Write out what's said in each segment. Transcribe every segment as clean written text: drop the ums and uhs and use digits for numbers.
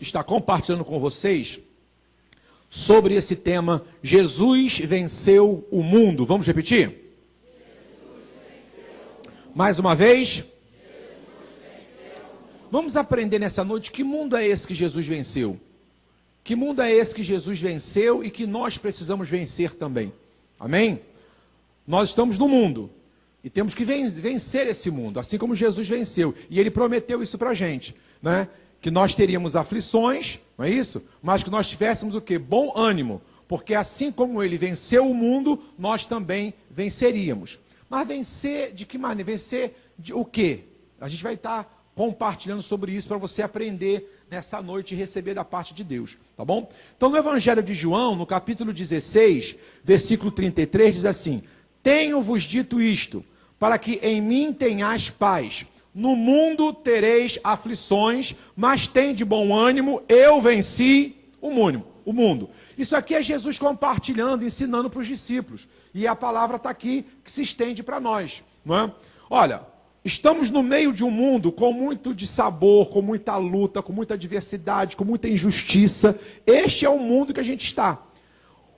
estar compartilhando com vocês sobre esse tema, Jesus venceu o mundo. Vamos repetir? Mais uma vez. Vamos aprender nessa noite que mundo é esse que Jesus venceu. Que mundo é esse que Jesus venceu e que nós precisamos vencer também. Amém? Nós estamos no mundo e temos que vencer esse mundo, assim como Jesus venceu. E ele prometeu isso para a gente, né? Que nós teríamos aflições, não é isso? Mas que nós tivéssemos o quê? Bom ânimo, porque assim como ele venceu o mundo, nós também venceríamos. Mas vencer de que maneira? Vencer de o quê? A gente vai estar compartilhando sobre isso para você aprender nessa noite e receber da parte de Deus, tá bom? Então no Evangelho de João, no capítulo 16, versículo 33, diz assim: tenho-vos dito isto, para que em mim tenhais paz. No mundo tereis aflições, mas tem de bom ânimo, eu venci o mundo. Isso aqui é Jesus compartilhando, ensinando para os discípulos. E a palavra está aqui, que se estende para nós, não é? Olha, estamos no meio de um mundo com muito dissabor, com muita luta, com muita diversidade, com muita injustiça. Este é o mundo que a gente está.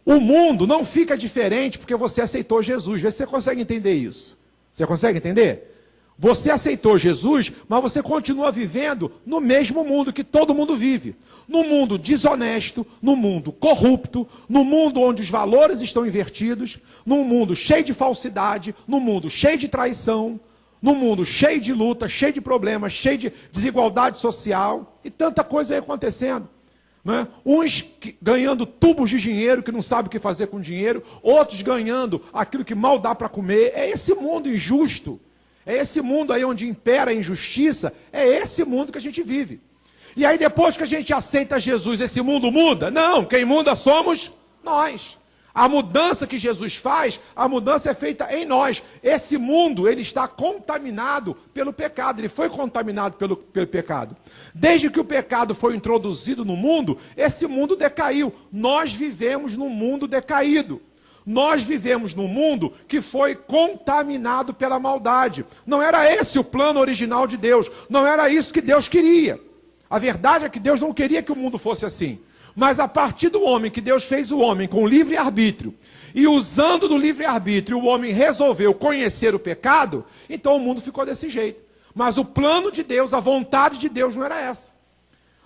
O mundo não fica diferente porque você aceitou Jesus. Vê se você consegue entender isso. Você consegue entender? Você aceitou Jesus, mas você continua vivendo no mesmo mundo que todo mundo vive. No mundo desonesto, no mundo corrupto, no mundo onde os valores estão invertidos, num mundo cheio de falsidade, no mundo cheio de traição, no mundo cheio de luta, cheio de problemas, cheio de desigualdade social e tanta coisa aí acontecendo. Né? Uns ganhando tubos de dinheiro que não sabem o que fazer com dinheiro, outros ganhando aquilo que mal dá para comer. É esse mundo injusto. É esse mundo aí onde impera a injustiça, é esse mundo que a gente vive. E aí depois que a gente aceita Jesus, esse mundo muda? Não, quem muda somos nós. A mudança que Jesus faz, a mudança é feita em nós. Esse mundo, ele está contaminado pelo pecado, ele foi contaminado pelo pecado. Desde que o pecado foi introduzido no mundo, esse mundo decaiu. Nós vivemos num mundo decaído. Nós vivemos num mundo que foi contaminado pela maldade. Não era esse o plano original de Deus. Não era isso que Deus queria. A verdade é que Deus não queria que o mundo fosse assim. Mas a partir do homem, que Deus fez o homem com livre-arbítrio, e usando do livre-arbítrio, o homem resolveu conhecer o pecado, então o mundo ficou desse jeito. Mas o plano de Deus, a vontade de Deus não era essa.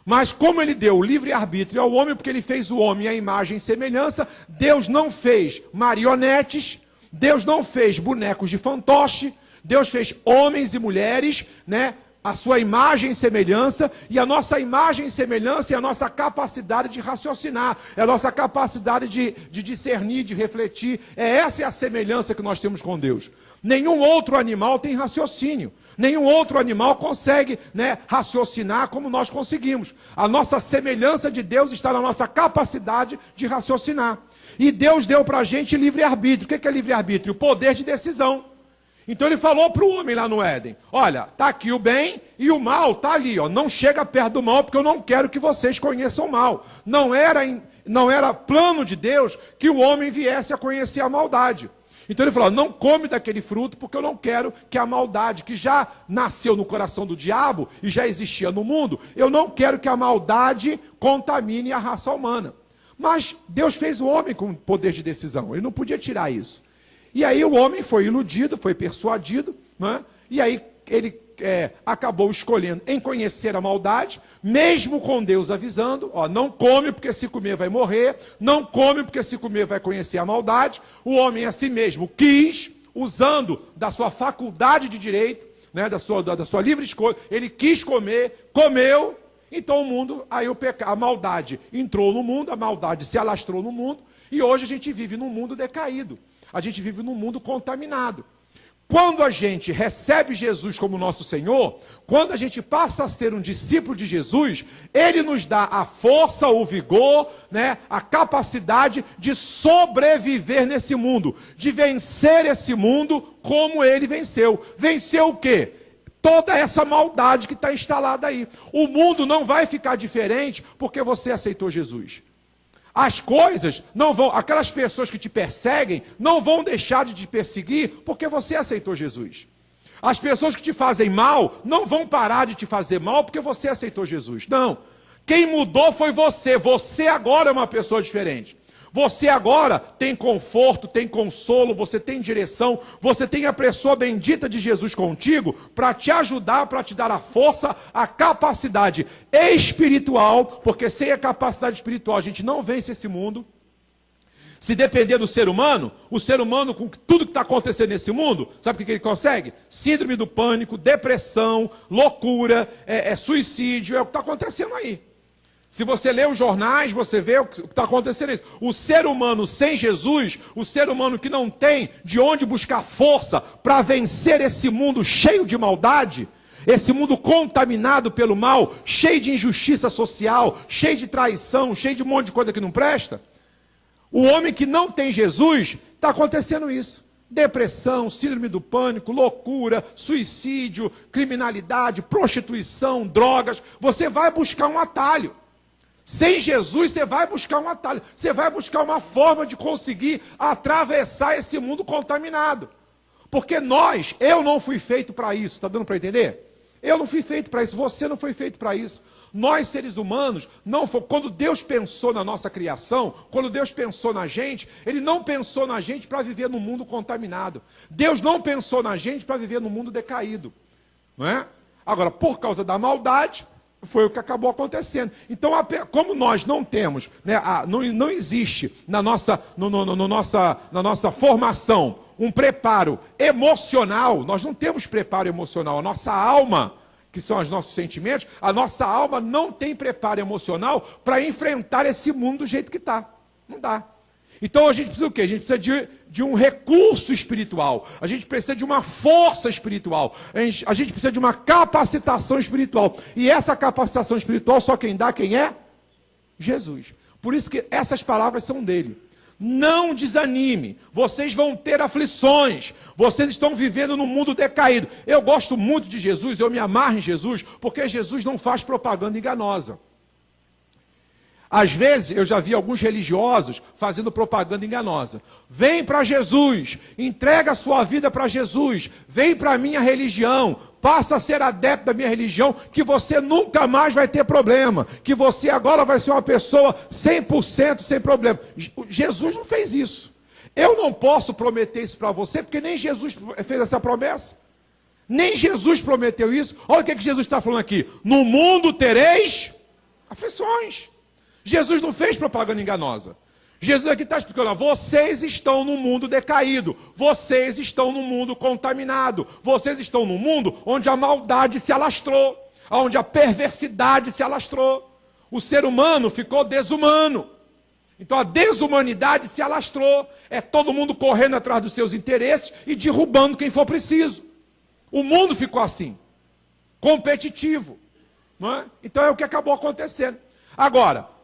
Mas como ele deu o livre-arbítrio ao homem, porque ele fez o homem à imagem e semelhança, Deus não fez marionetes, Deus não fez bonecos de fantoche, Deus fez homens e mulheres, né? A sua imagem e semelhança, e a nossa imagem e semelhança é a nossa capacidade de raciocinar, é a nossa capacidade de discernir, de refletir. Essa é a semelhança que nós temos com Deus. Nenhum outro animal tem raciocínio. Nenhum outro animal consegue, né, raciocinar como nós conseguimos. A nossa semelhança de Deus está na nossa capacidade de raciocinar. E Deus deu para a gente livre-arbítrio. O que é livre-arbítrio? O poder de decisão. Então ele falou para o homem lá no Éden: olha, está aqui o bem e o mal está ali. Ó. Não chega perto do mal porque eu não quero que vocês conheçam o mal. Não era plano de Deus que o homem viesse a conhecer a maldade. Então ele falou: não come daquele fruto, porque eu não quero que a maldade, que já nasceu no coração do diabo e já existia no mundo, eu não quero que a maldade contamine a raça humana. Mas Deus fez o homem com poder de decisão, ele não podia tirar isso. E aí o homem foi iludido, foi persuadido, né? E aí ele acabou escolhendo em conhecer a maldade, mesmo com Deus avisando: ó, não come porque se comer vai morrer, não come porque se comer vai conhecer a maldade. O homem a si mesmo quis, usando da sua faculdade de direito, né, da sua livre escolha, ele quis comer, comeu. Então o mundo, aí a maldade entrou no mundo, a maldade se alastrou no mundo, e hoje a gente vive num mundo decaído. A gente vive num mundo contaminado. Quando a gente recebe Jesus como nosso Senhor, quando a gente passa a ser um discípulo de Jesus, Ele nos dá a força, o vigor, né, a capacidade de sobreviver nesse mundo, de vencer esse mundo como Ele venceu. Venceu o quê? Toda essa maldade que está instalada aí. O mundo não vai ficar diferente porque você aceitou Jesus. As coisas não vão, aquelas pessoas que te perseguem, não vão deixar de te perseguir porque você aceitou Jesus. As pessoas que te fazem mal, não vão parar de te fazer mal porque você aceitou Jesus. Não. Quem mudou foi você. Você agora é uma pessoa diferente. Você agora tem conforto, tem consolo, você tem direção, você tem a pessoa bendita de Jesus contigo para te ajudar, para te dar a força, a capacidade espiritual, porque sem a capacidade espiritual a gente não vence esse mundo. Se depender do ser humano, o ser humano com tudo que está acontecendo nesse mundo, sabe o que ele consegue? Síndrome do pânico, depressão, loucura, suicídio, é o que está acontecendo aí. Se você lê os jornais, você vê o que está acontecendo isso. O ser humano sem Jesus, o ser humano que não tem de onde buscar força para vencer esse mundo cheio de maldade, esse mundo contaminado pelo mal, cheio de injustiça social, cheio de traição, cheio de um monte de coisa que não presta, o homem que não tem Jesus, está acontecendo isso. Depressão, síndrome do pânico, loucura, suicídio, criminalidade, prostituição, drogas. Você vai buscar um atalho. Sem Jesus, você vai buscar um atalho. Você vai buscar uma forma de conseguir atravessar esse mundo contaminado. Porque eu não fui feito para isso. Está dando para entender? Eu não fui feito para isso. Você não foi feito para isso. Nós, seres humanos, quando Deus pensou na nossa criação, quando Deus pensou na gente, Ele não pensou na gente para viver num mundo contaminado. Deus não pensou na gente para viver num mundo decaído. Não é? Agora, por causa da maldade, foi o que acabou acontecendo. Então, como nós não temos, né, não existe na nossa formação um preparo emocional, nós não temos preparo emocional, a nossa alma, que são os nossos sentimentos, a nossa alma não tem preparo emocional para enfrentar esse mundo do jeito que está. Não dá. Então a gente precisa do quê? A gente precisa de um recurso espiritual, a gente precisa de uma força espiritual, a gente precisa de uma capacitação espiritual. E essa capacitação espiritual só quem dá, quem é? Jesus. Por isso que essas palavras são dele. Não desanime, vocês vão ter aflições, vocês estão vivendo num mundo decaído. Eu gosto muito de Jesus, eu me amarro em Jesus, porque Jesus não faz propaganda enganosa. Às vezes, eu já vi alguns religiosos fazendo propaganda enganosa. Vem para Jesus, entrega a sua vida para Jesus, vem para a minha religião, passa a ser adepto da minha religião, que você nunca mais vai ter problema, que você agora vai ser uma pessoa 100% sem problema. Jesus não fez isso. Eu não posso prometer isso para você, porque nem Jesus fez essa promessa. Nem Jesus prometeu isso. Olha o que Jesus está falando aqui. No mundo tereis aflições. Jesus não fez propaganda enganosa. Jesus aqui está explicando, vocês estão no mundo decaído, vocês estão no mundo contaminado, vocês estão no mundo onde a maldade se alastrou, onde a perversidade se alastrou. O ser humano ficou desumano. Então a desumanidade se alastrou, é todo mundo correndo atrás dos seus interesses e derrubando quem for preciso. O mundo ficou assim, competitivo. Não é? Então é o que acabou acontecendo. Agora,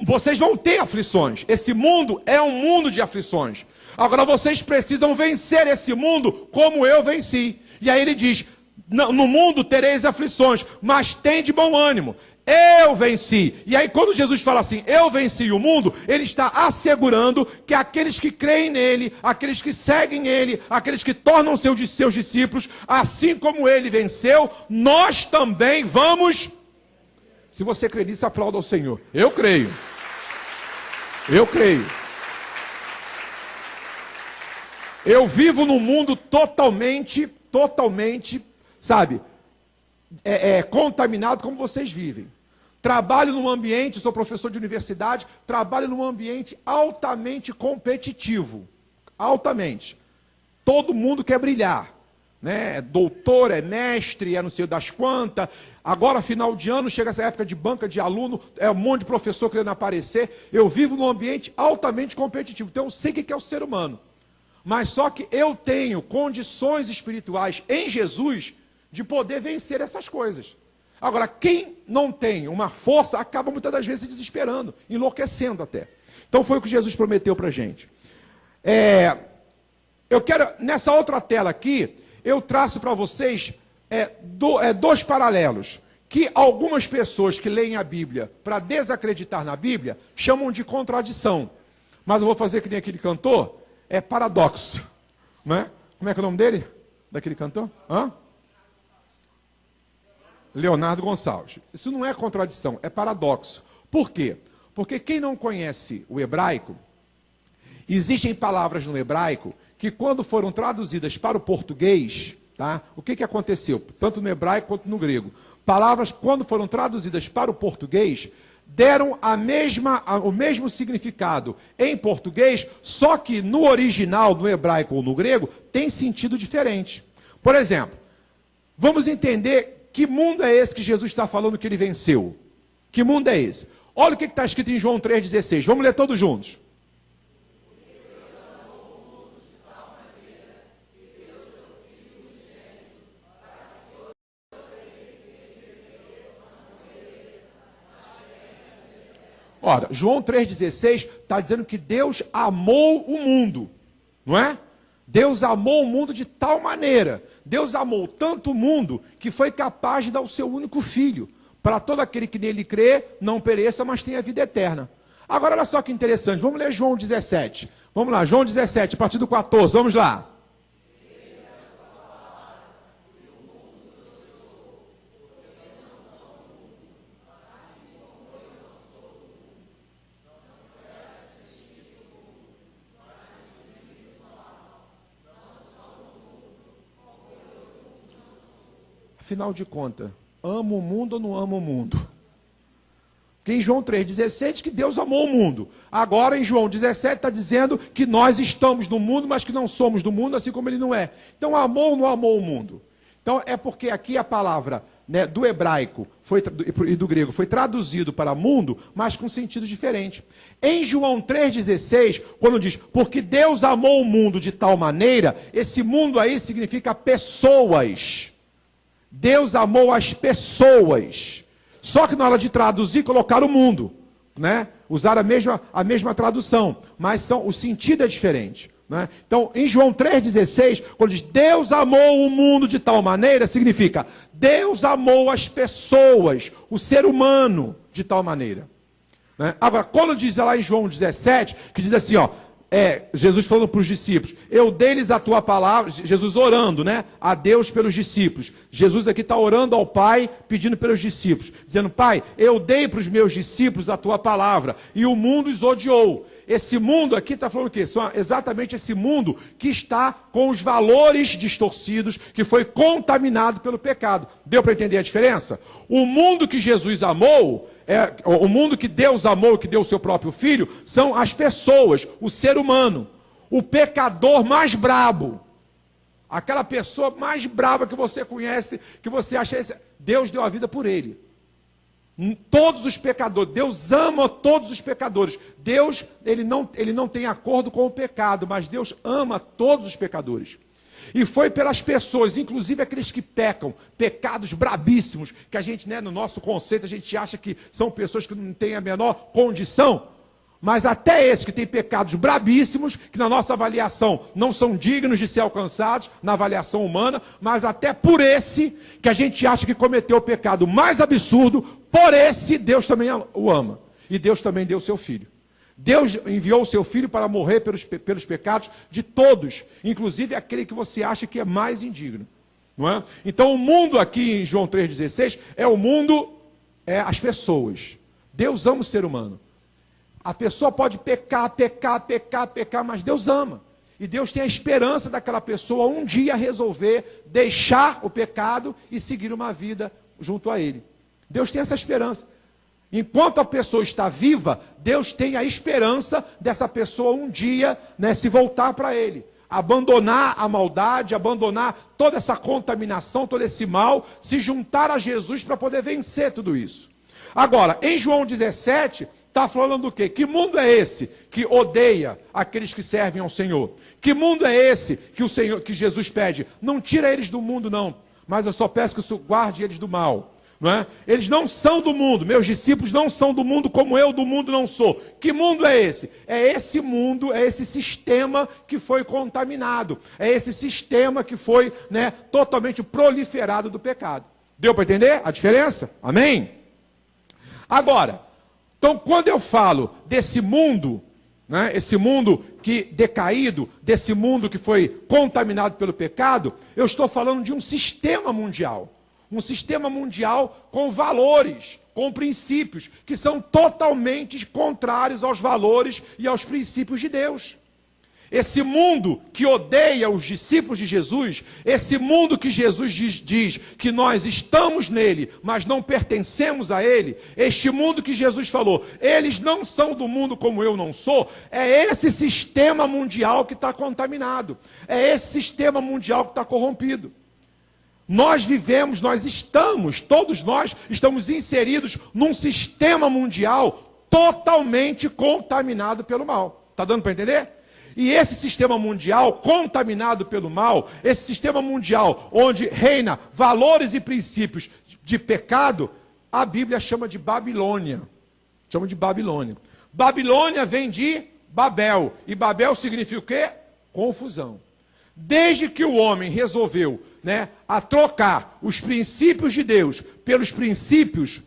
vocês vão ter aflições. Esse mundo é um mundo de aflições. Agora vocês precisam vencer esse mundo como eu venci. E aí ele diz, no mundo tereis aflições, mas tem de bom ânimo. Eu venci. E aí quando Jesus fala assim, eu venci o mundo, ele está assegurando que aqueles que creem nele, aqueles que seguem ele, aqueles que tornam seus discípulos, assim como ele venceu, nós também vamos. Se você crê nisso, aplauda ao Senhor. Eu creio. Eu creio. Eu vivo num mundo totalmente, sabe, contaminado como vocês vivem. Trabalho num ambiente, sou professor de universidade, trabalho num ambiente altamente competitivo. Altamente. Todo mundo quer brilhar. Né? É doutor, é mestre, é não sei das quantas. Agora, final de ano, chega essa época de banca de aluno, é um monte de professor querendo aparecer. Eu vivo num ambiente altamente competitivo, então eu sei o que é o ser humano. Mas só que eu tenho condições espirituais em Jesus de poder vencer essas coisas. Agora, quem não tem uma força, acaba muitas das vezes se desesperando, enlouquecendo até. Então foi o que Jesus prometeu para a gente. Eu quero, nessa outra tela aqui, eu traço para vocês dois paralelos, que algumas pessoas que leem a Bíblia para desacreditar na Bíblia, chamam de contradição. Mas eu vou fazer que nem aquele cantor, é paradoxo. Né? Como é que é o nome dele? Daquele cantor? Leonardo Gonçalves. Isso não é contradição, é paradoxo. Por quê? Porque quem não conhece o hebraico, existem palavras no hebraico que quando foram traduzidas para o português, tá? O que aconteceu? Tanto no hebraico quanto no grego. Palavras, quando foram traduzidas para o português, deram o mesmo significado em português, só que no original, no hebraico ou no grego, tem sentido diferente. Por exemplo, vamos entender que mundo é esse que Jesus está falando que ele venceu. Que mundo é esse? Olha o que está escrito em João 3,16. Vamos ler todos juntos. Ora, João 3,16 está dizendo que Deus amou o mundo, não é? Deus amou o mundo de tal maneira, Deus amou tanto o mundo, que foi capaz de dar o seu único filho, para todo aquele que nele crê, não pereça, mas tenha vida eterna. Agora, olha só que interessante, vamos ler João 17. Vamos lá, João 17, a partir do 14, vamos lá. Afinal de contas, amo o mundo ou não amo o mundo? Porque em João 3,16 diz que Deus amou o mundo. Agora em João 17 está dizendo que nós estamos no mundo, mas que não somos do mundo, assim como ele não é. Então amou ou não amou o mundo? Então é porque aqui a palavra, né, do hebraico e do grego foi traduzido para mundo, mas com sentido diferente. Em João 3,16, quando diz, porque Deus amou o mundo de tal maneira, esse mundo aí significa pessoas. Deus amou as pessoas. Só que na hora de traduzir, colocaram o mundo, né? Usaram a mesma tradução, mas o sentido é diferente, né? Então, em João 3,16, quando diz Deus amou o mundo de tal maneira, significa Deus amou as pessoas, o ser humano, de tal maneira, né? Agora, quando diz lá em João 17, que diz assim, ó, Jesus falando para os discípulos, eu dei-lhes a tua palavra, Jesus orando, né, a Deus pelos discípulos. Jesus aqui está orando ao Pai, pedindo pelos discípulos, dizendo, Pai, eu dei para os meus discípulos a tua palavra, e o mundo os odiou. Esse mundo aqui está falando o quê? São exatamente esse mundo que está com os valores distorcidos, que foi contaminado pelo pecado. Deu para entender a diferença? O mundo que Jesus amou, o mundo que Deus amou, que deu o seu próprio filho, são as pessoas, o ser humano, o pecador mais brabo, aquela pessoa mais braba que você conhece, que você acha, Deus deu a vida por ele. Todos os pecadores, Deus ama todos os pecadores. Deus, ele não tem acordo com o pecado, mas Deus ama todos os pecadores. E foi pelas pessoas, inclusive aqueles que pecam, pecados brabíssimos, que a gente, né, no nosso conceito, a gente acha que são pessoas que não têm a menor condição, mas até esses que têm pecados brabíssimos, que na nossa avaliação não são dignos de ser alcançados, na avaliação humana, mas até por esse, que a gente acha que cometeu o pecado mais absurdo, por esse Deus também o ama. E Deus também deu o seu filho. Deus enviou o seu filho para morrer pelos pecados de todos, inclusive aquele que você acha que é mais indigno, não é? Então o mundo aqui em João 3,16 é o mundo, as pessoas. Deus ama o ser humano. A pessoa pode pecar, mas Deus ama. E Deus tem a esperança daquela pessoa um dia resolver deixar o pecado e seguir uma vida junto a Ele. Deus tem essa esperança. Enquanto a pessoa está viva, Deus tem a esperança dessa pessoa um dia, né, se voltar para Ele. Abandonar a maldade, abandonar toda essa contaminação, todo esse mal, se juntar a Jesus para poder vencer tudo isso. Agora, em João 17, está falando do quê? Que mundo é esse que odeia aqueles que servem ao Senhor? Que mundo é esse que Jesus pede? Não tira eles do mundo, não, mas eu só peço que o Senhor guarde eles do mal. Não é? Eles não são do mundo, meus discípulos não são do mundo como eu do mundo não sou. Que mundo é esse? É esse mundo, é esse sistema que foi contaminado, é esse sistema que foi, né, totalmente proliferado do pecado. Deu para entender a diferença? Amém? Agora, então quando eu falo desse mundo, né, esse mundo que decaído, desse mundo que foi contaminado pelo pecado, eu estou falando de um sistema mundial. um sistema mundial com valores, com princípios, que são totalmente contrários aos valores e aos princípios de Deus. Esse mundo que odeia os discípulos de Jesus, esse mundo que Jesus diz que nós estamos nele, mas não pertencemos a ele, este mundo que Jesus falou, eles não são do mundo como eu não sou, é esse sistema mundial que está contaminado, é esse sistema mundial que está corrompido. Nós vivemos, todos nós estamos inseridos num sistema mundial totalmente contaminado pelo mal. Está dando para entender? E esse sistema mundial contaminado pelo mal, esse sistema mundial onde reina valores e princípios de pecado, a Bíblia chama de Babilônia. Chama de Babilônia. Babilônia vem de Babel. E Babel significa o quê? Confusão. Desde que o homem resolveu, a trocar os princípios de Deus pelos princípios,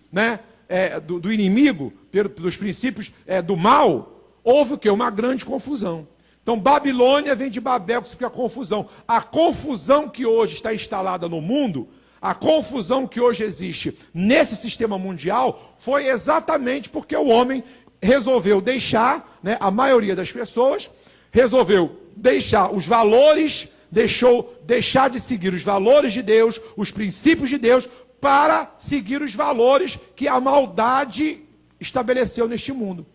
do inimigo, pelos princípios do mal, houve o quê? Uma grande confusão. Então, Babilônia vem de Babel, que significa confusão. A confusão que hoje está instalada no mundo, a confusão que hoje existe nesse sistema mundial, foi exatamente porque o homem resolveu deixar, a maioria das pessoas, resolveu deixar os valores, deixar de seguir os valores de Deus, os princípios de Deus, para seguir os valores que a maldade estabeleceu neste mundo.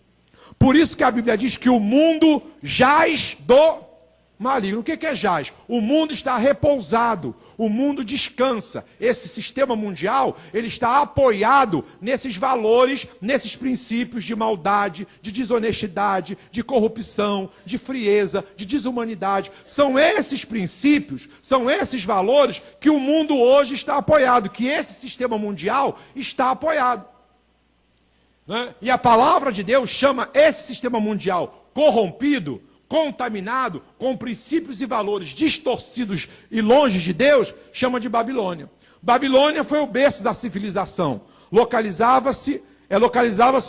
Por isso que a Bíblia diz que o mundo jaz do maligno. O que é jaz? O mundo está repousado, o mundo descansa. Esse sistema mundial, ele está apoiado nesses valores, nesses princípios de maldade, de desonestidade, de corrupção, de frieza, de desumanidade. São esses princípios, são esses valores que o mundo hoje está apoiado, que esse sistema mundial está apoiado. E a palavra de Deus chama esse sistema mundial corrompido, contaminado, com princípios e valores distorcidos e longe de Deus, chama de Babilônia. Babilônia foi o berço da civilização. Localizava-se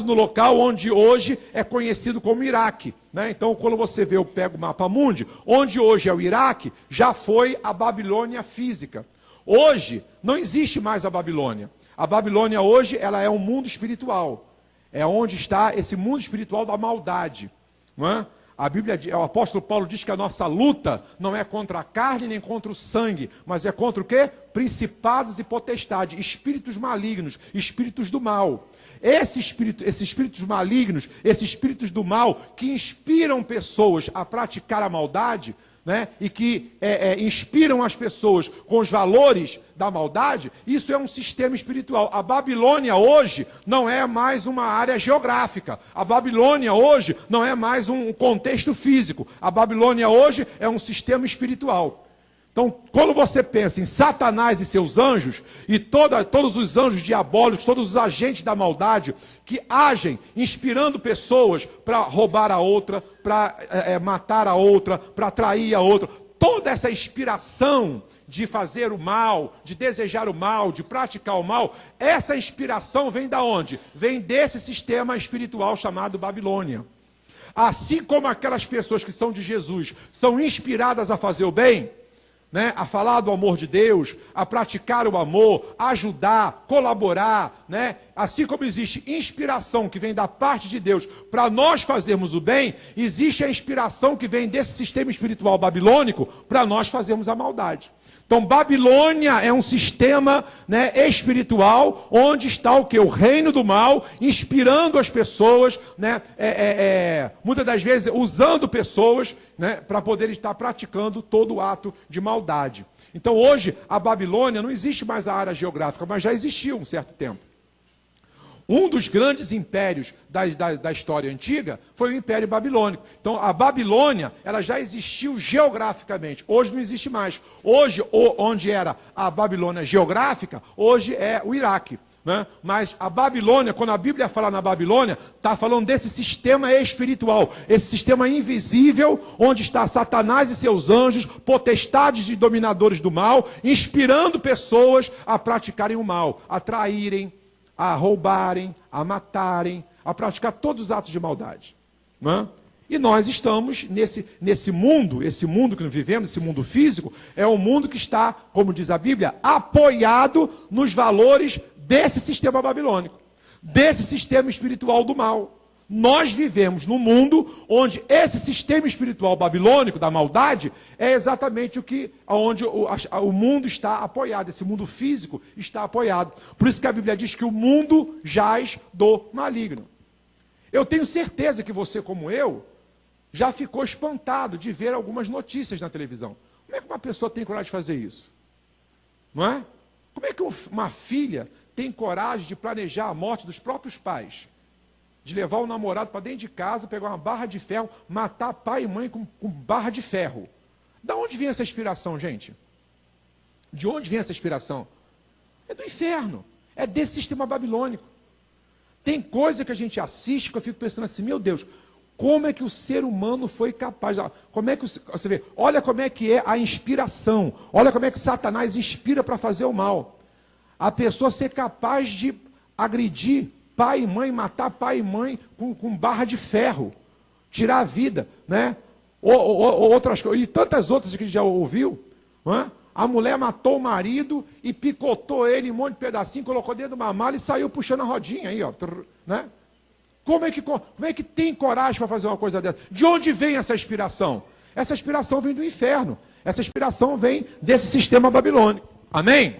no local onde hoje é conhecido como Iraque. Então, quando você vê, eu pego o mapa mundi, onde hoje é o Iraque, já foi a Babilônia física. Hoje, não existe mais a Babilônia. A Babilônia hoje, ela é um mundo espiritual. É onde está esse mundo espiritual da maldade. Não é? A Bíblia, o apóstolo Paulo diz que a nossa luta não é contra a carne nem contra o sangue, mas é contra o quê? Principados e potestades, espíritos malignos, espíritos do mal. Esses espíritos malignos, esses espíritos do mal que inspiram pessoas a praticar a maldade, e que inspiram as pessoas com os valores da maldade, isso é um sistema espiritual. A Babilônia hoje não é mais uma área geográfica. A Babilônia hoje não é mais um contexto físico. A Babilônia hoje é um sistema espiritual. Então, quando você pensa em Satanás e seus anjos, e todos os anjos diabólicos, todos os agentes da maldade, que agem inspirando pessoas para roubar a outra, para matar a outra, para trair a outra, toda essa inspiração de fazer o mal, de desejar o mal, de praticar o mal, essa inspiração vem da onde? Vem desse sistema espiritual chamado Babilônia. Assim como aquelas pessoas que são de Jesus são inspiradas a fazer o bem, a falar do amor de Deus, a praticar o amor, a ajudar, colaborar, assim como existe inspiração que vem da parte de Deus para nós fazermos o bem, existe a inspiração que vem desse sistema espiritual babilônico para nós fazermos a maldade. Então, Babilônia é um sistema espiritual, onde está o quê? O reino do mal, inspirando as pessoas, muitas das vezes usando pessoas, para poder estar praticando todo o ato de maldade. Então, hoje, a Babilônia não existe mais a área geográfica, mas já existiu um certo tempo. Um dos grandes impérios da história antiga foi o Império Babilônico. Então, a Babilônia, ela já existiu geograficamente. Hoje não existe mais. Hoje, onde era a Babilônia geográfica, hoje é o Iraque. Mas a Babilônia, quando a Bíblia fala na Babilônia, está falando desse sistema espiritual, esse sistema invisível, onde está Satanás e seus anjos, potestades e dominadores do mal, inspirando pessoas a praticarem o mal, a traírem, a roubarem, a matarem, a praticar todos os atos de maldade. E nós estamos nesse mundo, esse mundo que nós vivemos, esse mundo físico, é um mundo que está, como diz a Bíblia, apoiado nos valores desse sistema babilônico, desse sistema espiritual do mal. Nós vivemos num mundo onde esse sistema espiritual babilônico, da maldade, é exatamente onde o mundo está apoiado, esse mundo físico está apoiado. Por isso que a Bíblia diz que o mundo jaz do maligno. Eu tenho certeza que você, como eu, já ficou espantado de ver algumas notícias na televisão. Como é que uma pessoa tem coragem de fazer isso? Não é? Como é que uma filha tem coragem de planejar a morte dos próprios pais? De levar o namorado para dentro de casa, pegar uma barra de ferro, matar pai e mãe com barra de ferro. Da onde vem essa inspiração, gente? De onde vem essa inspiração? É do inferno. É desse sistema babilônico. Tem coisa que a gente assiste que eu fico pensando assim, meu Deus, como é que o ser humano foi capaz? Como é que você vê? Olha como é que é a inspiração. Olha como é que Satanás inspira para fazer o mal. A pessoa ser capaz de agredir pai e mãe, matar pai e mãe com barra de ferro, tirar a vida, né? Outras coisas, e tantas outras que a gente já ouviu, não é? A mulher matou o marido e picotou ele em um monte de pedacinho, colocou dentro de uma mala e saiu puxando a rodinha aí, ó, né? Como é que tem coragem para fazer uma coisa dessa? De onde vem essa inspiração? Essa inspiração vem do inferno. Essa inspiração vem desse sistema babilônico. Amém?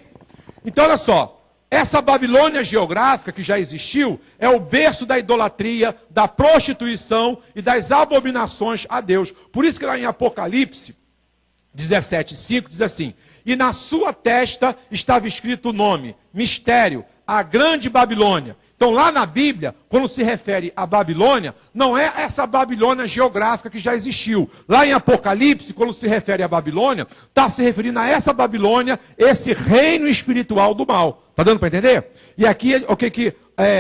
Então, olha só. Essa Babilônia geográfica que já existiu é o berço da idolatria, da prostituição e das abominações a Deus. Por isso que lá em Apocalipse 17:5 diz assim: e na sua testa estava escrito o nome, mistério, a grande Babilônia. Então lá na Bíblia, quando se refere à Babilônia, não é essa Babilônia geográfica que já existiu. Lá em Apocalipse, quando se refere à Babilônia, está se referindo a essa Babilônia, esse reino espiritual do mal. Está dando para entender? E aqui, o que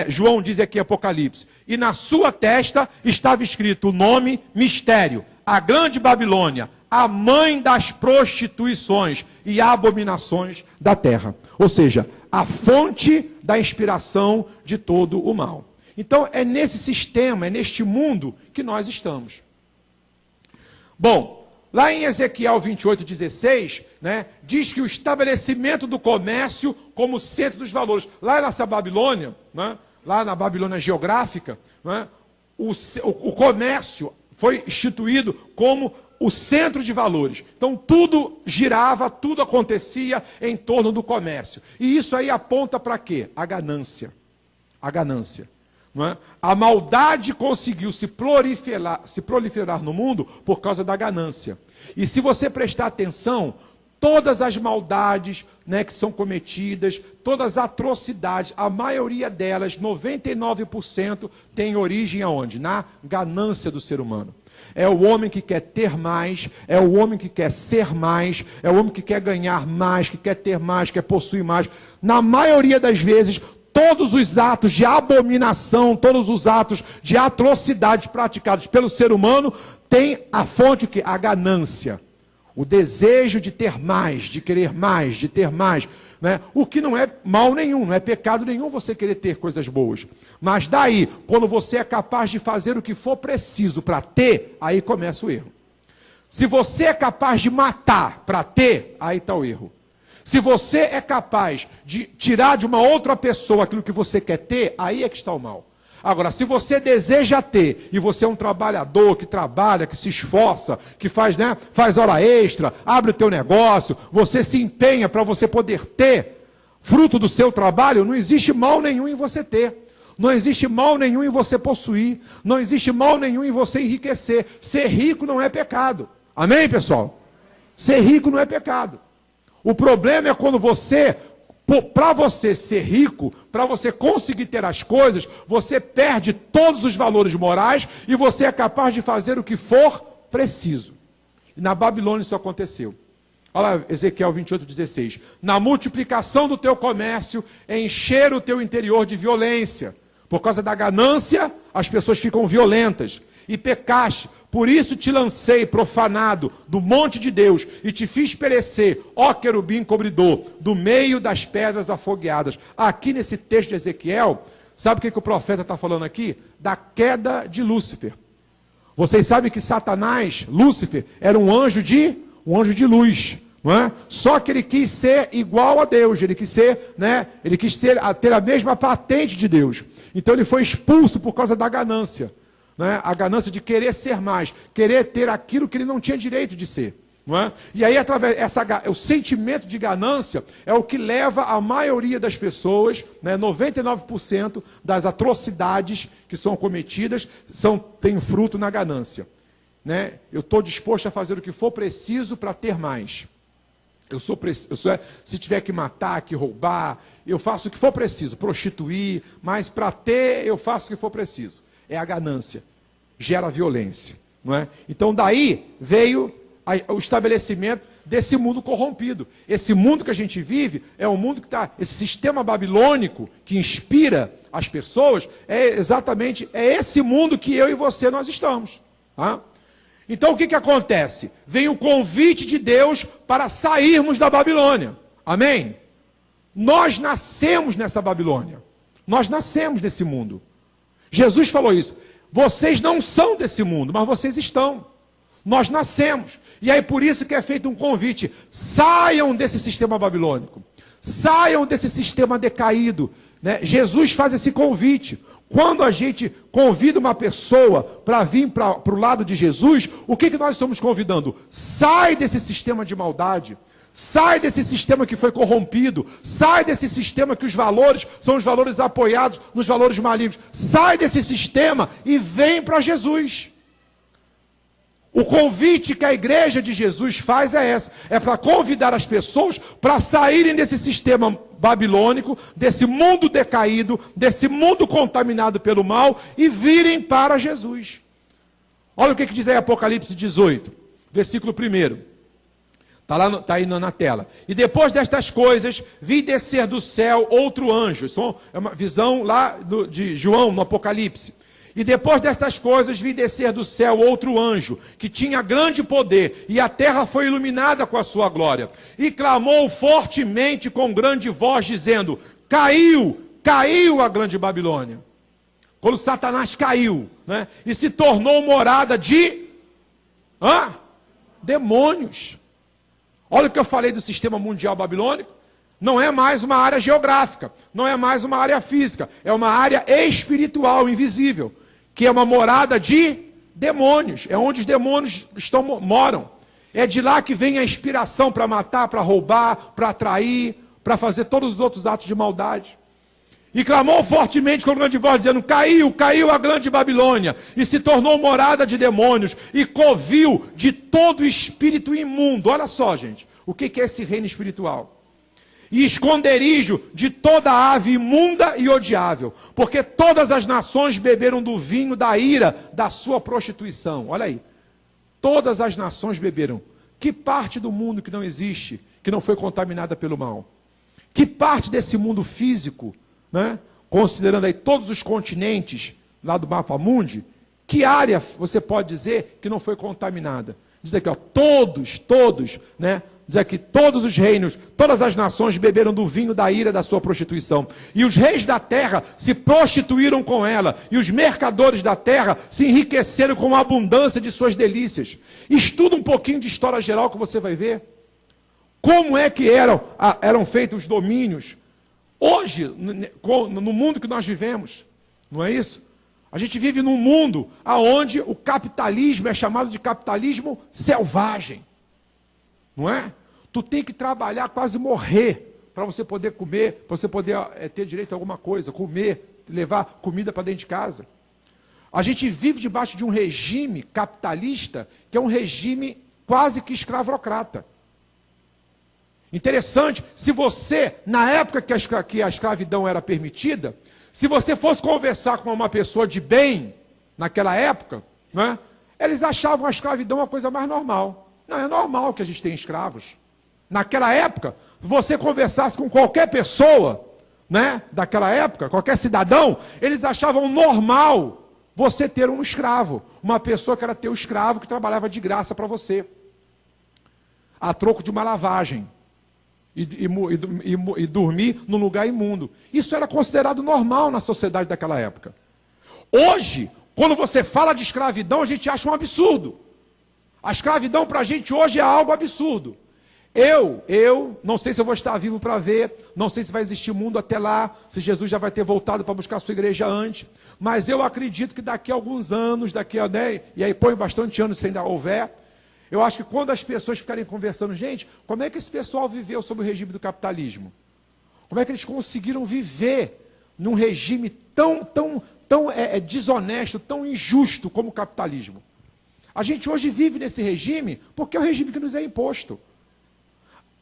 João diz aqui em Apocalipse? E na sua testa estava escrito o nome, mistério, a grande Babilônia, a mãe das prostituições e abominações da terra. Ou seja, a fonte da inspiração de todo o mal. Então, é nesse sistema, é neste mundo que nós estamos. Bom, lá em Ezequiel 28:16, né, diz que o estabelecimento do comércio como centro dos valores. Lá nessa Babilônia, né, lá na Babilônia geográfica, né, o comércio foi instituído como o centro de valores. Então tudo girava, tudo acontecia em torno do comércio. E isso aí aponta para quê? A ganância. A ganância. Não é? A maldade conseguiu se proliferar no mundo por causa da ganância. E se você prestar atenção, todas as maldades, né, que são cometidas, todas as atrocidades, a maioria delas, 99%, tem origem aonde? Na ganância do ser humano. É o homem que quer ter mais, é o homem que quer ser mais, é o homem que quer ganhar mais, que quer ter mais, que quer possuir mais. Na maioria das vezes, todos os atos de abominação, todos os atos de atrocidade praticados pelo ser humano têm a fonte que a ganância, o desejo de ter mais, de querer mais, de ter mais, né? O que não é mal nenhum, não é pecado nenhum você querer ter coisas boas. Mas daí, quando você é capaz de fazer o que for preciso para ter, aí começa o erro. Se você é capaz de matar para ter, aí está o erro. Se você é capaz de tirar de uma outra pessoa aquilo que você quer ter, aí é que está o mal. Agora, se você deseja ter, e você é um trabalhador que trabalha, que se esforça, que faz, né, faz hora extra, abre o teu negócio, você se empenha para você poder ter, fruto do seu trabalho, não existe mal nenhum em você ter. Não existe mal nenhum em você possuir. Não existe mal nenhum em você enriquecer. Ser rico não é pecado. Amém, pessoal? Ser rico não é pecado. O problema é quando você, para você ser rico, para você conseguir ter as coisas, você perde todos os valores morais e você é capaz de fazer o que for preciso. E na Babilônia isso aconteceu. Olha lá, Ezequiel 28:16. Na multiplicação do teu comércio, encher o teu interior de violência. Por causa da ganância, as pessoas ficam violentas. E pecaste, por isso te lancei profanado do monte de Deus e te fiz perecer, ó querubim cobridor, do meio das pedras afogueadas. Aqui nesse texto de Ezequiel, sabe o que o profeta está falando aqui? Da queda de Lúcifer. Vocês sabem que Satanás, Lúcifer, era um anjo de luz, não é? Só que ele quis ser igual a Deus, ele quis ser, né? Ele quis ter a mesma patente de Deus. Então ele foi expulso por causa da ganância, né? A ganância de querer ser mais, querer ter aquilo que ele não tinha direito de ser. Não é? E aí, o sentimento de ganância é o que leva a maioria das pessoas, né, 99% das atrocidades que são cometidas, têm fruto na ganância. Né? Eu estou disposto a fazer o que for preciso para ter mais. Se tiver que matar, que roubar, eu faço o que for preciso, prostituir, mas para ter, eu faço o que for preciso. É a ganância, gera violência. Não é? Então daí veio o estabelecimento desse mundo corrompido. Esse mundo que a gente vive é um mundo que está... Esse sistema babilônico que inspira as pessoas, é esse mundo que eu e você nós estamos. Tá? Então o que acontece? Vem o convite de Deus para sairmos da Babilônia. Amém? Nós nascemos nessa Babilônia. Nós nascemos nesse mundo. Jesus falou isso. Vocês não são desse mundo, mas vocês estão. Nós nascemos. E aí por isso que é feito um convite. Saiam desse sistema babilônico. Saiam desse sistema decaído. Né? Jesus faz esse convite. Quando a gente convida uma pessoa para vir para o lado de Jesus, o que nós estamos convidando? Sai desse sistema de maldade. Sai desse sistema que foi corrompido. Sai desse sistema que os valores são os valores apoiados nos valores malignos. Sai desse sistema e vem para Jesus. O convite que a igreja de Jesus faz é esse. É para convidar as pessoas para saírem desse sistema babilônico, desse mundo decaído, desse mundo contaminado pelo mal e virem para Jesus. Olha o que diz aí Apocalipse 18, versículo 1. Está aí na tela. E depois destas coisas, vi descer do céu outro anjo. Isso é uma visão lá de João no Apocalipse. E depois dessas coisas vi descer do céu outro anjo, que tinha grande poder, e a terra foi iluminada com a sua glória. E clamou fortemente com grande voz, dizendo: caiu a grande Babilônia. Quando Satanás caiu, né, e se tornou morada de demônios. Olha o que eu falei do sistema mundial babilônico. Não é mais uma área geográfica, não é mais uma área física, é uma área espiritual, invisível, que é uma morada de demônios, é onde os demônios moram. É de lá que vem a inspiração para matar, para roubar, para atrair, para fazer todos os outros atos de maldade. E clamou fortemente com grande voz, dizendo: caiu a grande Babilônia, e se tornou morada de demônios, e covil de todo espírito imundo. Olha só, gente, o que é esse reino espiritual? E esconderijo de toda ave imunda e odiável, porque todas as nações beberam do vinho da ira da sua prostituição. Olha aí, todas as nações beberam. Que parte do mundo que não existe, que não foi contaminada pelo mal? Que parte desse mundo físico, né, considerando aí todos os continentes lá do mapa mundi, que área você pode dizer que não foi contaminada? Diz aqui, ó, todos, né? Diz aqui, todos os reinos, todas as nações beberam do vinho da ira da sua prostituição. E os reis da terra se prostituíram com ela. E os mercadores da terra se enriqueceram com a abundância de suas delícias. Estuda um pouquinho de história geral que você vai ver. Como é que eram feitos os domínios. Hoje, no mundo que nós vivemos, não é isso? A gente vive num mundo onde o capitalismo é chamado de capitalismo selvagem. Não é? Tu tem que trabalhar, quase morrer, para você poder comer, para você poder ter direito a alguma coisa, comer, levar comida para dentro de casa. A gente vive debaixo de um regime capitalista, que é um regime quase que escravocrata. Interessante, se você, na época que a escravidão era permitida, se você fosse conversar com uma pessoa de bem, naquela época, né, eles achavam a escravidão uma coisa mais normal. Não, é normal que a gente tenha escravos. Naquela época, você conversasse com qualquer pessoa, né, daquela época, qualquer cidadão, eles achavam normal você ter um escravo. Uma pessoa que era teu escravo, que trabalhava de graça para você. A troco de uma lavagem. E dormir num lugar imundo. Isso era considerado normal na sociedade daquela época. Hoje, Quando você fala de escravidão, a gente acha um absurdo. A escravidão para a gente hoje é algo absurdo. Eu não sei se eu vou estar vivo para ver, não sei se vai existir mundo até lá, se Jesus já vai ter voltado para buscar a sua igreja antes, mas eu acredito que daqui a alguns anos, e aí põe bastante anos se ainda houver, eu acho que quando as pessoas ficarem conversando, gente, como é que esse pessoal viveu sob o regime do capitalismo? Como é que eles conseguiram viver num regime tão desonesto, tão injusto como o capitalismo? A gente hoje vive nesse regime porque é o regime que nos é imposto.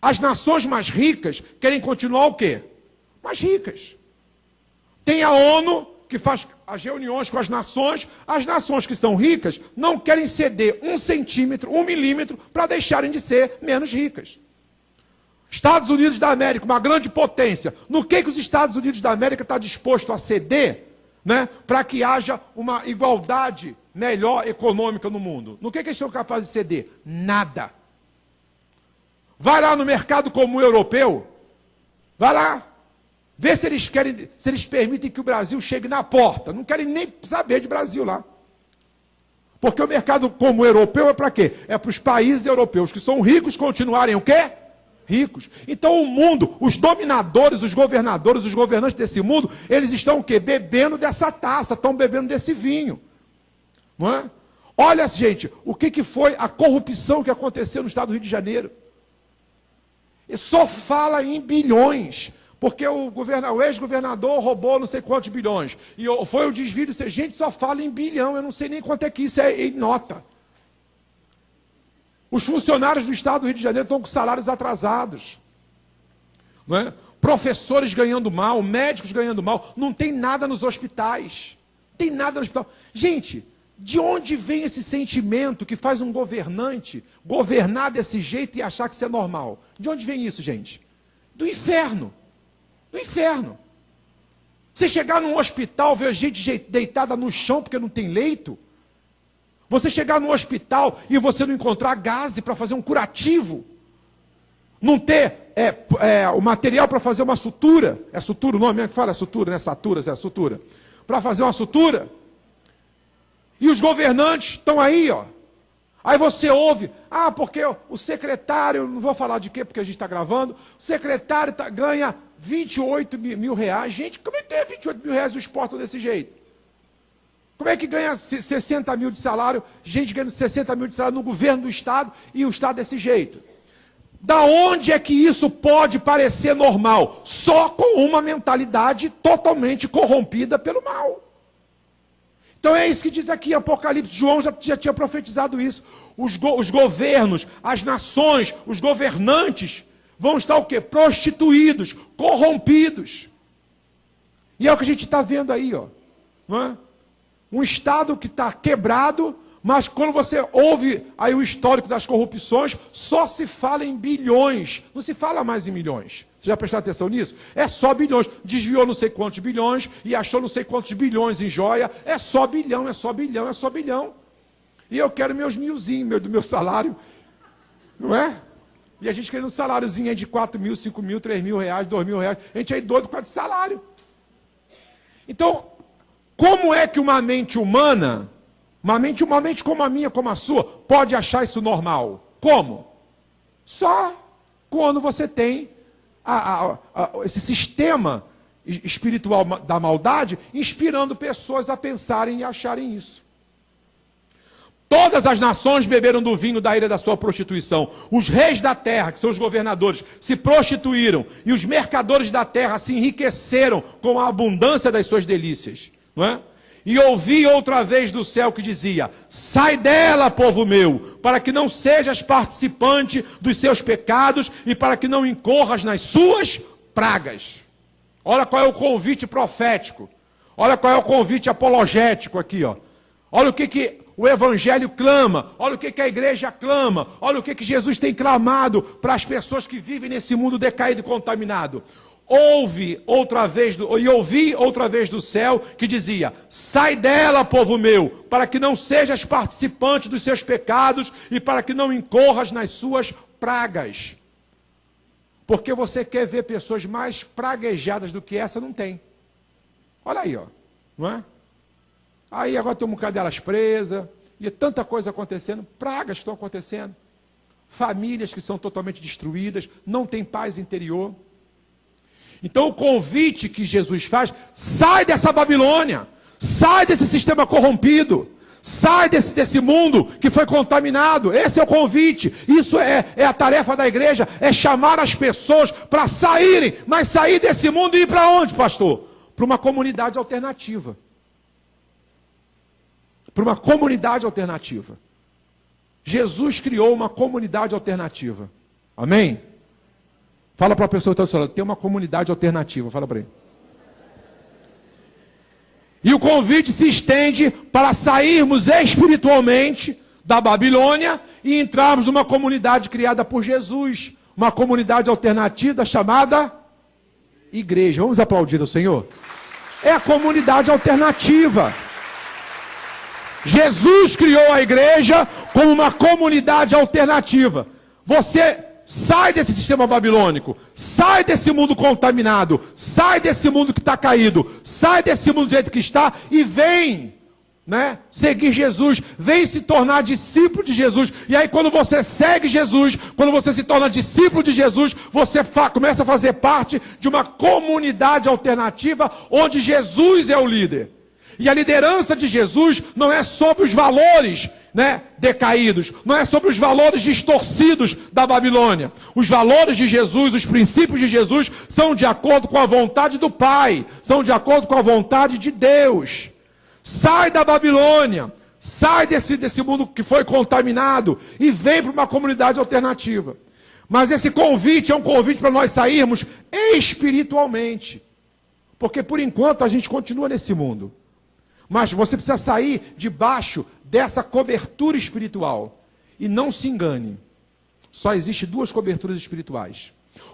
As nações mais ricas querem continuar o quê? Mais ricas. Tem a ONU, que faz as reuniões com as nações que são ricas não querem ceder 1 centímetro, 1 milímetro, para deixarem de ser menos ricas. Estados Unidos da América, uma grande potência. No que os Estados Unidos da América está disposto a ceder, né, para que haja uma igualdade melhor econômica no mundo? No que eles são capazes de ceder? Nada. Vai lá no mercado comum europeu, vai lá, vê se eles querem, se eles permitem que o Brasil chegue na porta. Não querem nem saber de Brasil lá. Porque o mercado comum europeu é para quê? É para os países europeus que são ricos continuarem o quê? Ricos. Então o mundo, os dominadores, os governadores, os governantes desse mundo, eles estão o quê? Bebendo dessa taça, estão bebendo desse vinho. Não é? Olha, gente, o que foi a corrupção que aconteceu no estado do Rio de Janeiro. E só fala em bilhões, porque o ex-governador roubou não sei quantos bilhões, e foi o desvio, gente, só fala em bilhão, eu não sei nem quanto é que isso é em nota. Os funcionários do estado do Rio de Janeiro estão com salários atrasados, não é? Professores ganhando mal, médicos ganhando mal, não tem nada nos hospitais, não tem nada no hospital. Gente, de onde vem esse sentimento que faz um governante governar desse jeito e achar que isso é normal? De onde vem isso, gente? Do inferno. Do inferno. Você chegar num hospital, ver gente deitada no chão porque não tem leito. Você chegar num hospital e você não encontrar gaze para fazer um curativo. Não ter o material para fazer uma sutura. É sutura o nome mesmo que fala? É sutura, né? Satura, é sutura. Para fazer uma sutura. E os governantes estão aí, ó. Aí você ouve, porque o secretário, não vou falar de quê, porque a gente está gravando, o secretário ganha 28 mil reais. Gente, como é que ganha 28 mil reais e os portam desse jeito? Como é que ganha 60 mil de salário, gente ganhando 60 mil de salário no governo do estado e o estado desse jeito? Da onde é que isso pode parecer normal? Só com uma mentalidade totalmente corrompida pelo mal. Então é isso que diz aqui Apocalipse. João já tinha profetizado isso. Os governos, as nações, os governantes vão estar o quê? Prostituídos, corrompidos. E é o que a gente está vendo aí, ó. Não é? Um estado que está quebrado, mas quando você ouve aí o histórico das corrupções, só se fala em bilhões, não se fala mais em milhões. Você já prestou atenção nisso? É só bilhões. Desviou não sei quantos bilhões e achou não sei quantos bilhões em joia. É só bilhão, é só bilhão, é só bilhão. E eu quero meus milzinhos do meu salário. Não é? E a gente querendo um saláriozinho aí de 4 mil, 5 mil, 3 mil reais, 2 mil reais. A gente aí doido com a de salário. Então, como é que uma mente humana, uma mente como a minha, como a sua, pode achar isso normal? Como? Só quando você tem esse sistema espiritual da maldade, inspirando pessoas a pensarem e acharem isso. Todas as nações beberam do vinho da ira da sua prostituição. Os reis da terra, que são os governadores, se prostituíram, e os mercadores da terra se enriqueceram com a abundância das suas delícias. Não é? E ouvi outra vez do céu que dizia: sai dela, povo meu, para que não sejas participante dos seus pecados e para que não incorras nas suas pragas. Olha qual é o convite profético. Olha qual é o convite apologético aqui, ó. Olha o que o evangelho clama. Olha o que a igreja clama. Olha o que Jesus tem clamado para as pessoas que vivem nesse mundo decaído e contaminado. Ouvi outra vez do céu que dizia: sai dela, povo meu, para que não sejas participante dos seus pecados e para que não incorras nas suas pragas. Porque você quer ver pessoas mais praguejadas do que essa, não tem. Olha aí, ó, não é? Aí agora tem um bocado delas presas, e tanta coisa acontecendo, pragas que estão acontecendo, famílias que são totalmente destruídas, não tem paz interior. Então o convite que Jesus faz, sai dessa Babilônia, sai desse sistema corrompido, sai desse mundo que foi contaminado. Esse é o convite, isso é a tarefa da igreja, é chamar as pessoas para saírem, mas sair desse mundo e ir para onde, pastor? Para uma comunidade alternativa. Para uma comunidade alternativa. Jesus criou uma comunidade alternativa. Amém? Fala para a pessoa que está do seu lado, tem uma comunidade alternativa, fala para ele. E o convite se estende para sairmos espiritualmente da Babilônia e entrarmos numa comunidade criada por Jesus. Uma comunidade alternativa chamada igreja. Vamos aplaudir o Senhor? É a comunidade alternativa. Jesus criou a igreja como uma comunidade alternativa. Você sai desse sistema babilônico, sai desse mundo contaminado, sai desse mundo que está caído, sai desse mundo do jeito que está e vem, seguir Jesus, vem se tornar discípulo de Jesus. E aí quando você segue Jesus, quando você se torna discípulo de Jesus, você começa a fazer parte de uma comunidade alternativa onde Jesus é o líder. E a liderança de Jesus não é sobre os valores decaídos, não é sobre os valores distorcidos da Babilônia. Os valores de Jesus, os princípios de Jesus são de acordo com a vontade do Pai, são de acordo com a vontade de Deus. Sai da Babilônia, sai desse mundo que foi contaminado e vem para uma comunidade alternativa. Mas esse convite é um convite para nós sairmos espiritualmente, porque por enquanto a gente continua nesse mundo. Mas você precisa sair debaixo dessa cobertura espiritual. E não se engane, só existe duas coberturas espirituais.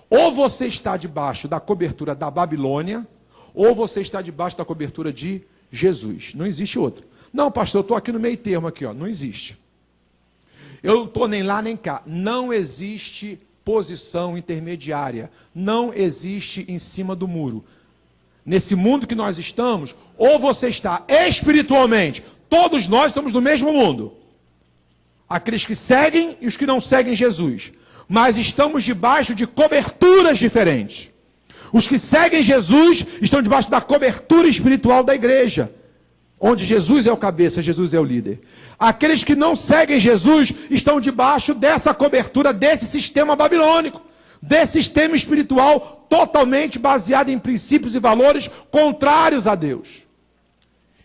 Ou você está debaixo da cobertura da Babilônia, ou você está debaixo da cobertura de Jesus. Não existe outro. Não, pastor, eu estou aqui no meio termo, aqui, ó. Não existe. Eu não estou nem lá nem cá. Não existe posição intermediária. Não existe em cima do muro. Nesse mundo que nós estamos, ou você está espiritualmente, todos nós estamos no mesmo mundo. Aqueles que seguem e os que não seguem Jesus. Mas estamos debaixo de coberturas diferentes. Os que seguem Jesus estão debaixo da cobertura espiritual da igreja, onde Jesus é o cabeça, Jesus é o líder. Aqueles que não seguem Jesus estão debaixo dessa cobertura, desse sistema babilônico, desse sistema espiritual totalmente baseado em princípios e valores contrários a Deus.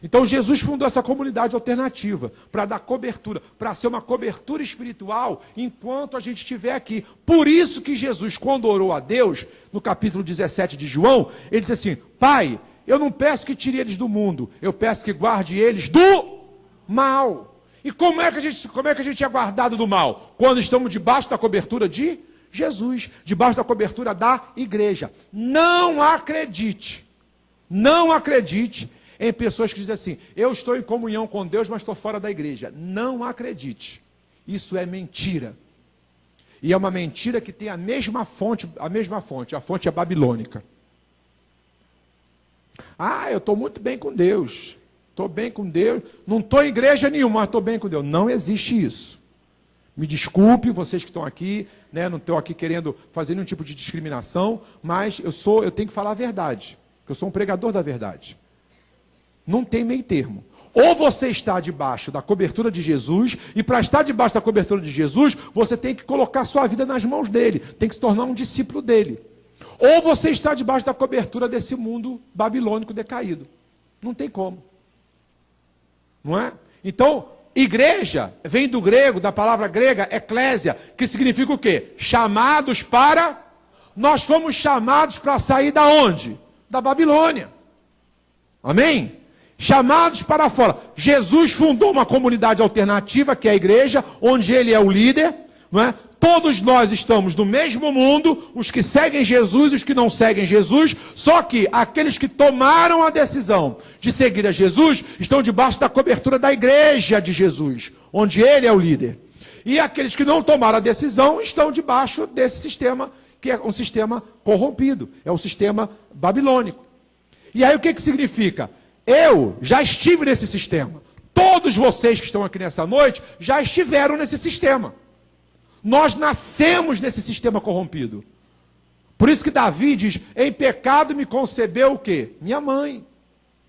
Então Jesus fundou essa comunidade alternativa para dar cobertura, para ser uma cobertura espiritual enquanto a gente estiver aqui. Por isso que Jesus, quando orou a Deus, no capítulo 17 de João, ele disse assim: Pai, eu não peço que tire eles do mundo, eu peço que guarde eles do mal. E como é que a gente é guardado do mal? Quando estamos debaixo da cobertura de Jesus, debaixo da cobertura da igreja. Não acredite em pessoas que dizem assim: eu estou em comunhão com Deus, mas estou fora da igreja. Não acredite. Isso é mentira. E é uma mentira que tem a mesma fonte, a fonte é babilônica. Ah, eu estou muito bem com Deus. Estou bem com Deus. Não estou em igreja nenhuma, mas estou bem com Deus. Não existe isso. Me desculpe, vocês que estão aqui, não estou aqui querendo fazer nenhum tipo de discriminação, mas eu tenho que falar a verdade, porque eu sou um pregador da verdade. Não tem meio termo. Ou você está debaixo da cobertura de Jesus, e para estar debaixo da cobertura de Jesus, você tem que colocar sua vida nas mãos dele, tem que se tornar um discípulo dele. Ou você está debaixo da cobertura desse mundo babilônico decaído. Não tem como. Não é? Então, igreja vem do grego, da palavra grega, eclésia, que significa o quê? Chamados para... Nós fomos chamados para sair da onde? Da Babilônia. Amém? Chamados para fora. Jesus fundou uma comunidade alternativa, que é a igreja, onde ele é o líder, não é? Todos nós estamos no mesmo mundo, os que seguem Jesus e os que não seguem Jesus, só que aqueles que tomaram a decisão de seguir a Jesus estão debaixo da cobertura da igreja de Jesus, onde ele é o líder. E aqueles que não tomaram a decisão estão debaixo desse sistema, que é um sistema corrompido, é um sistema babilônico. E aí o que significa? Eu já estive nesse sistema. Todos vocês que estão aqui nessa noite já estiveram nesse sistema. Nós nascemos nesse sistema corrompido. Por isso que Davi diz, em pecado me concebeu o quê? Minha mãe.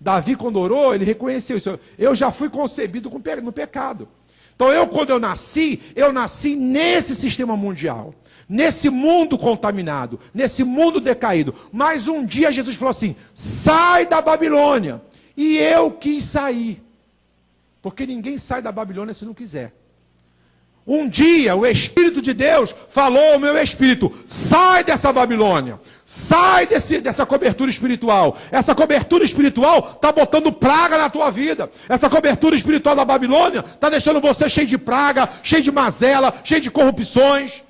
Davi, quando orou, ele reconheceu isso. Eu já fui concebido no pecado. Então, quando eu nasci nesse sistema mundial. Nesse mundo contaminado. Nesse mundo decaído. Mas um dia Jesus falou assim, sai da Babilônia. E eu quis sair. Porque ninguém sai da Babilônia se não quiser. Um dia o Espírito de Deus falou ao meu espírito, sai dessa Babilônia, sai dessa cobertura espiritual. Essa cobertura espiritual está botando praga na tua vida. Essa cobertura espiritual da Babilônia está deixando você cheio de praga, cheio de mazela, cheio de corrupções,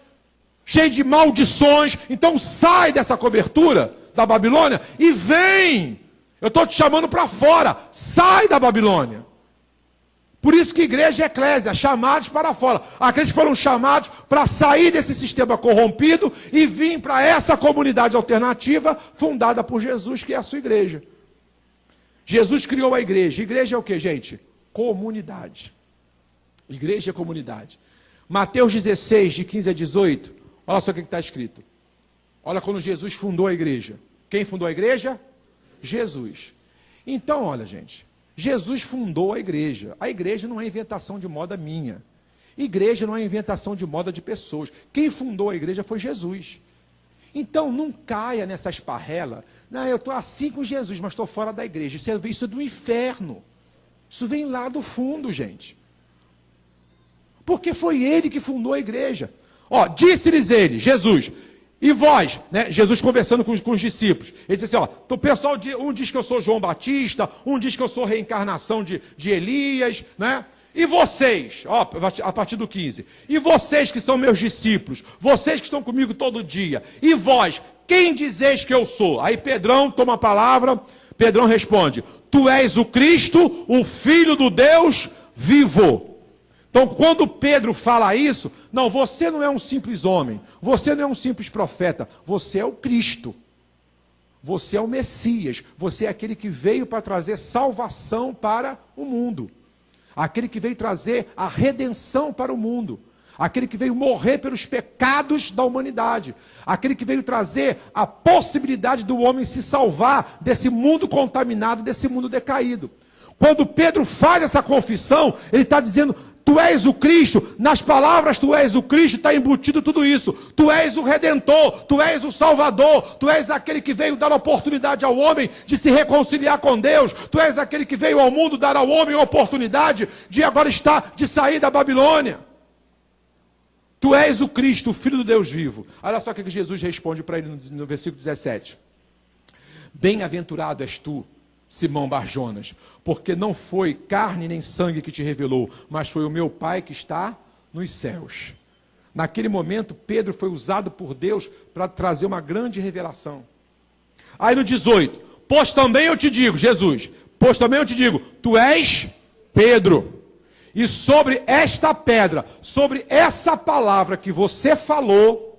cheio de maldições. Então sai dessa cobertura da Babilônia e vem. Eu estou te chamando para fora, sai da Babilônia. Por isso que igreja e eclésia, chamados para fora. Aqueles foram chamados para sair desse sistema corrompido e vir para essa comunidade alternativa fundada por Jesus, que é a sua igreja. Jesus criou a igreja. Igreja é o que, gente? Comunidade. Igreja é comunidade. Mateus 16, de 15 a 18, olha só o que está escrito. Olha quando Jesus fundou a igreja. Quem fundou a igreja? Jesus. Então, olha, gente. Jesus fundou a igreja. A igreja não é inventação de moda minha. Igreja não é inventação de moda de pessoas. Quem fundou a igreja foi Jesus. Então não caia nessa esparrela. Não, eu estou assim com Jesus, mas estou fora da igreja. Isso é do inferno. Isso vem lá do fundo, gente. Porque foi ele que fundou a igreja. Ó, disse-lhes ele, Jesus... E vós, né? Jesus conversando com os discípulos, ele disse assim, ó, o pessoal, um diz que eu sou João Batista, um diz que eu sou reencarnação de Elias, né? E vocês, ó, a partir do 15, e vocês que são meus discípulos, vocês que estão comigo todo dia, e vós, quem dizeis que eu sou? Aí Pedrão toma a palavra, Pedrão responde, tu és o Cristo, o Filho do Deus vivo. Então, quando Pedro fala isso, não, você não é um simples homem, você não é um simples profeta, você é o Cristo, você é o Messias, você é aquele que veio para trazer salvação para o mundo, aquele que veio trazer a redenção para o mundo, aquele que veio morrer pelos pecados da humanidade, aquele que veio trazer a possibilidade do homem se salvar desse mundo contaminado, desse mundo decaído. Quando Pedro faz essa confissão, ele está dizendo... Tu és o Cristo, nas palavras tu és o Cristo, está embutido tudo isso. Tu és o Redentor, tu és o Salvador, tu és aquele que veio dar oportunidade ao homem de se reconciliar com Deus. Tu és aquele que veio ao mundo dar ao homem a oportunidade de agora de sair da Babilônia. Tu és o Cristo, o Filho do Deus vivo. Olha só o que Jesus responde para ele no versículo 17. Bem-aventurado és tu, Simão Barjonas, porque não foi carne nem sangue que te revelou, mas foi o meu Pai que está nos céus. Naquele momento, Pedro foi usado por Deus para trazer uma grande revelação. Aí no 18, pois também eu te digo, Jesus, pois também eu te digo, tu és Pedro, e sobre esta pedra, sobre essa palavra que você falou,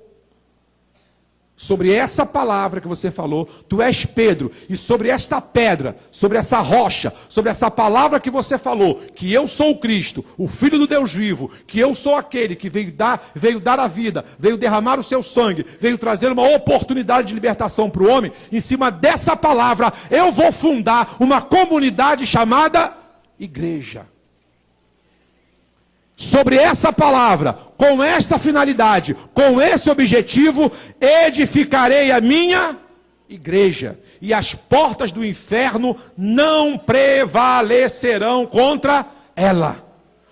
sobre essa palavra que você falou, tu és Pedro, e sobre esta pedra, sobre essa rocha, sobre essa palavra que você falou, que eu sou o Cristo, o Filho do Deus vivo, que eu sou aquele que veio dar a vida, veio derramar o seu sangue, veio trazer uma oportunidade de libertação para o homem, em cima dessa palavra, eu vou fundar uma comunidade chamada igreja. Sobre essa palavra, com esta finalidade, com esse objetivo, edificarei a minha igreja, e as portas do inferno não prevalecerão contra ela.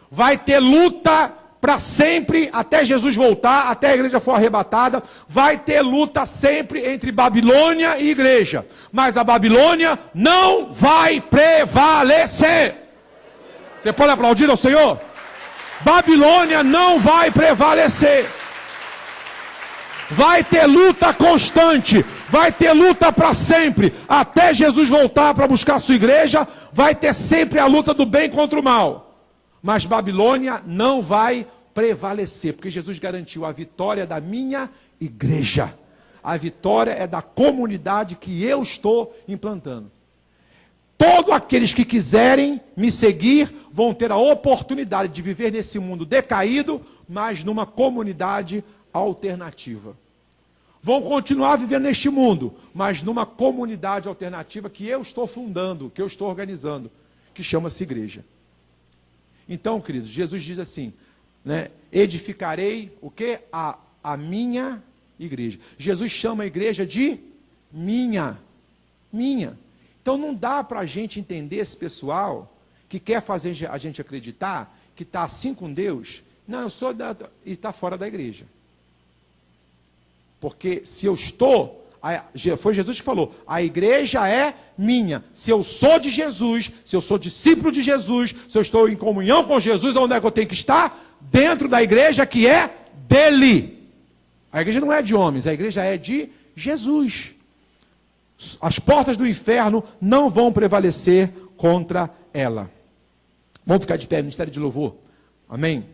Vai ter luta para sempre, até Jesus voltar, até a igreja for arrebatada, vai ter luta sempre entre Babilônia e igreja, mas a Babilônia não vai prevalecer. Você pode aplaudir ao Senhor? Babilônia não vai prevalecer. Vai ter luta constante, vai ter luta para sempre, até Jesus voltar para buscar a sua igreja, vai ter sempre a luta do bem contra o mal. Mas Babilônia não vai prevalecer, porque Jesus garantiu a vitória da minha igreja. A vitória é da comunidade que eu estou implantando. Todos aqueles que quiserem me seguir vão ter a oportunidade de viver nesse mundo decaído, mas numa comunidade alternativa. Vão continuar vivendo neste mundo, mas numa comunidade alternativa que eu estou fundando, que eu estou organizando, que chama-se igreja. Então, queridos, Jesus diz assim, né, edificarei o quê? A minha igreja. Jesus chama a igreja de minha. Então não dá para a gente entender esse pessoal que quer fazer a gente acreditar que está assim com Deus. Não, eu sou e está fora da igreja. Porque se eu estou, foi Jesus que falou, a igreja é minha. Se eu sou de Jesus, se eu sou discípulo de Jesus, se eu estou em comunhão com Jesus, onde é que eu tenho que estar? Dentro da igreja que é dele. A igreja não é de homens, a igreja é de Jesus. As portas do inferno não vão prevalecer contra ela. Vamos ficar de pé, Ministério de Louvor. Amém?